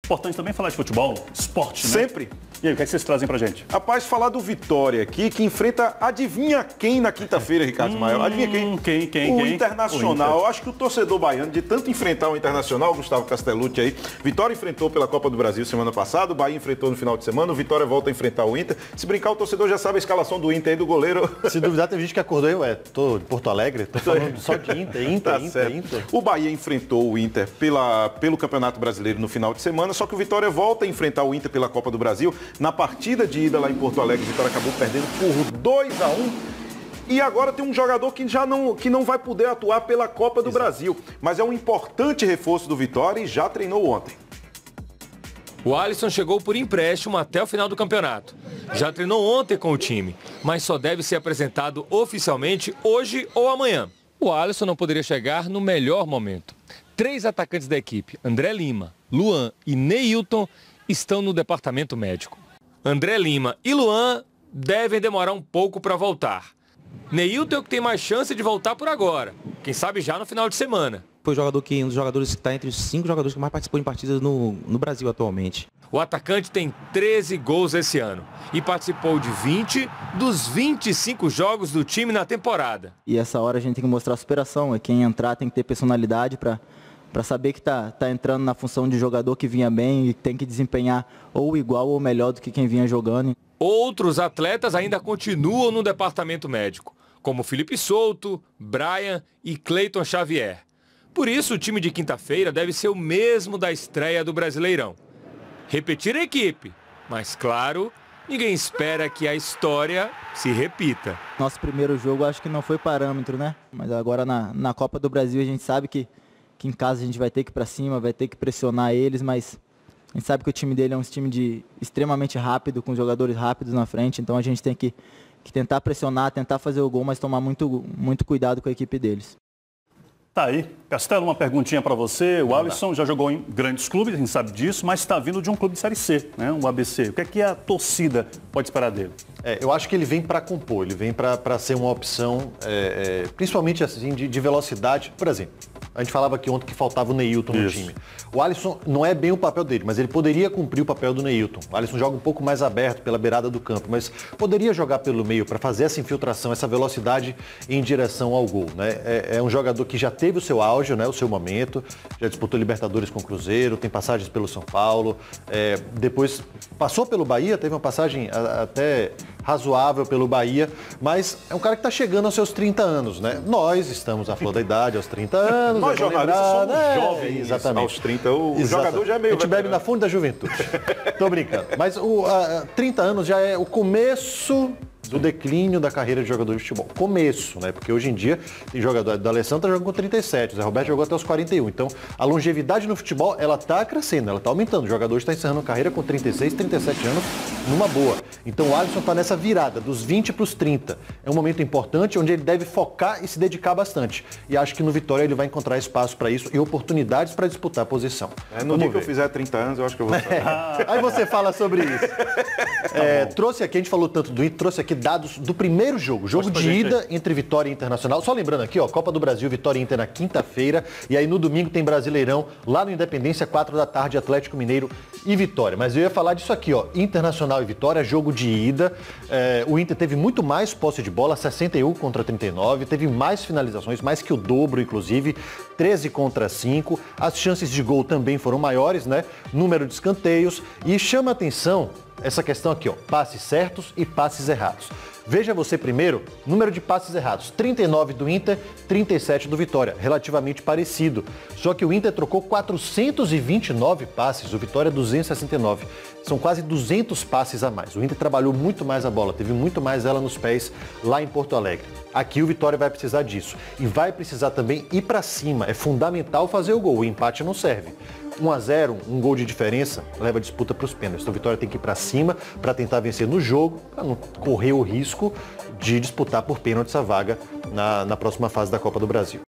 Importante também falar de futebol, esporte, né? Sempre. E aí, o que é que vocês trazem pra gente? Rapaz, falar do Vitória aqui, que enfrenta, adivinha quem na quinta-feira, Ricardo Maia? Adivinha quem? Quem? O Internacional. Eu acho que o torcedor baiano, de tanto enfrentar o Internacional, Gustavo Castellucci aí, Vitória enfrentou pela Copa do Brasil semana passada, o Bahia enfrentou no final de semana, o Vitória volta a enfrentar o Inter. Se brincar, o torcedor já sabe a escalação do Inter aí, do goleiro. Se duvidar, tem gente que acordou, tô em Porto Alegre, tô falando só de Inter. Tá Inter. O Bahia enfrentou o Inter pelo Campeonato Brasileiro no final de semana, só que o Vitória volta a enfrentar o Inter pela Copa do Brasil. Na partida de ida lá em Porto Alegre, o Vitória acabou perdendo por 2-1. E agora tem um jogador que não vai poder atuar pela Copa do Brasil. Mas é um importante reforço do Vitória e já treinou ontem. O Alisson chegou por empréstimo até o final do campeonato. Já treinou ontem com o time, mas só deve ser apresentado oficialmente hoje ou amanhã. O Alisson não poderia chegar no melhor momento. 3 atacantes da equipe, André Lima, Luan e Neilton, estão no departamento médico. André Lima e Luan devem demorar um pouco para voltar. Neilton é o que tem mais chance de voltar por agora, quem sabe já no final de semana. Foi um dos jogadores que está entre os 5 jogadores que mais participou em partidas no Brasil atualmente. O atacante tem 13 gols esse ano e participou de 20 dos 25 jogos do time na temporada. E essa hora a gente tem que mostrar superação, quem entrar tem que ter personalidade para saber que tá entrando na função de jogador que vinha bem e tem que desempenhar ou igual ou melhor do que quem vinha jogando. Outros atletas ainda continuam no departamento médico, como Felipe Souto, Brian e Cleiton Xavier. Por isso, o time de quinta-feira deve ser o mesmo da estreia do Brasileirão. Repetir a equipe, mas claro, ninguém espera que a história se repita. Nosso primeiro jogo acho que não foi parâmetro, né? Mas agora na Copa do Brasil a gente sabe que em casa a gente vai ter que ir para cima, vai ter que pressionar eles, mas a gente sabe que o time dele é um time extremamente rápido, com jogadores rápidos na frente, então a gente tem que tentar pressionar, tentar fazer o gol, mas tomar muito, muito cuidado com a equipe deles. Tá aí. Castelo, uma perguntinha para você. O Alisson já jogou em grandes clubes, a gente sabe disso, mas está vindo de um clube de Série C, né? O ABC. O que é que a torcida pode esperar dele? Eu acho que ele vem para compor, ele vem para ser uma opção, principalmente assim, de velocidade. Por exemplo, a gente falava aqui ontem que faltava o Neilton no time. O Alisson não é bem o papel dele, mas ele poderia cumprir o papel do Neilton. O Alisson joga um pouco mais aberto pela beirada do campo, mas poderia jogar pelo meio para fazer essa infiltração, essa velocidade em direção ao gol, né? É um jogador que já teve o seu auge, né, o seu momento, já disputou Libertadores com o Cruzeiro, tem passagens pelo São Paulo, depois passou pelo Bahia, teve uma passagem até razoável pelo Bahia, mas é um cara que está chegando aos seus 30 anos, né? Nós estamos à flor da idade, aos 30 anos. Nós jornalistas somos jovens, exatamente. Aos 30, o jogador já é meio... A gente bebe na fonte da juventude. Tô brincando. Mas 30 anos já é o começo do declínio da carreira de jogador de futebol. Começo, né? Porque hoje em dia tem jogador da Alessandro tá jogando com 37, o Zé Roberto jogou até os 41. Então, a longevidade no futebol, ela tá crescendo, ela tá aumentando. O jogador está encerrando a carreira com 36, 37 anos numa boa. Então, o Alisson tá nessa virada, dos 20 para os 30. É um momento importante onde ele deve focar e se dedicar bastante. E acho que no Vitória ele vai encontrar espaço para isso e oportunidades para disputar a posição. No dia que eu fizer 30 anos, eu acho que eu vou... Aí você fala sobre isso. Trouxe aqui, a gente falou tanto do Inter, trouxe aqui dados do primeiro jogo de ida entre Vitória e Internacional. Só lembrando aqui, Copa do Brasil, Vitória e Inter na quinta-feira. E aí no domingo tem Brasileirão, lá no Independência, 4 da tarde, Atlético Mineiro e Vitória. Mas eu ia falar disso aqui, Internacional e Vitória, jogo de ida. O Inter teve muito mais posse de bola, 61 contra 39. Teve mais finalizações, mais que o dobro, inclusive. 13 contra 5. As chances de gol também foram maiores, né? Número de escanteios. E chama atenção essa questão aqui, passes certos e passes errados. Veja você primeiro, número de passes errados, 39 do Inter, 37 do Vitória, relativamente parecido. Só que o Inter trocou 429 passes, o Vitória 269. São quase 200 passes a mais. O Inter trabalhou muito mais a bola, teve muito mais ela nos pés lá em Porto Alegre. Aqui o Vitória vai precisar disso. E vai precisar também ir para cima. É fundamental fazer o gol, o empate não serve. 1-0, um gol de diferença, leva a disputa para os pênaltis. Então, a Vitória tem que ir para cima para tentar vencer no jogo, para não correr o risco de disputar por pênaltis a vaga na próxima fase da Copa do Brasil.